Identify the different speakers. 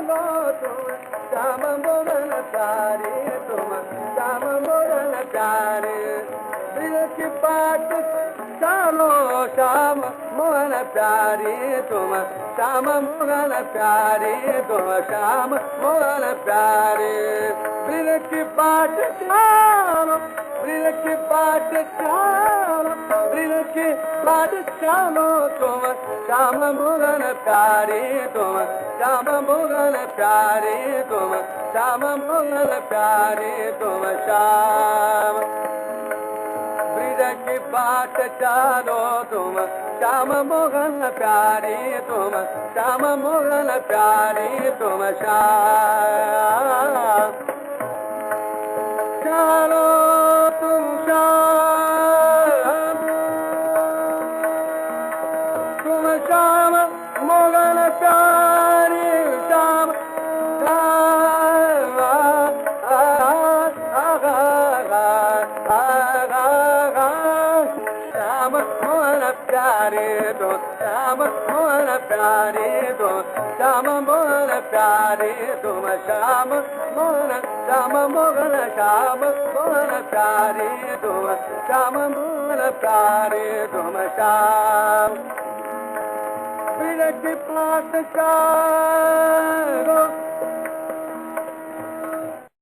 Speaker 1: चालो तुम श्याम मोहन प्यारे तुम श्याम मोहन प्यारे ब्रज की बाट चालो श्याम मोहन प्यारे तुम श्याम मोहन प्यारे तुम श्याम मोहन प्यारे ब्रज की बाट चालो ब्रज की बाट चालो ब्रज की बाट चालो तुम श्याम मोहन प्यारे तुम श्याम मोहन प्यारे तुम श्याम मोहन प्यारे तुम श्याम ब्रज की बाट चालो तुम श्याम मोहन प्यारे तुम श्याम मोहन प्यारे तुम श्याम चालो तुम श्याम तुम श्याम मोहन प्यारे श्याम श्याम मोहन प्यारे तो श्याम मोहन प्यारे तो श्याम मोहन प्यारे तुम श्याम मोहन श्याम मोहन प्यारे तुम श्याम मोहन प्यारे तुम श्याम ब्रज की बाट चालो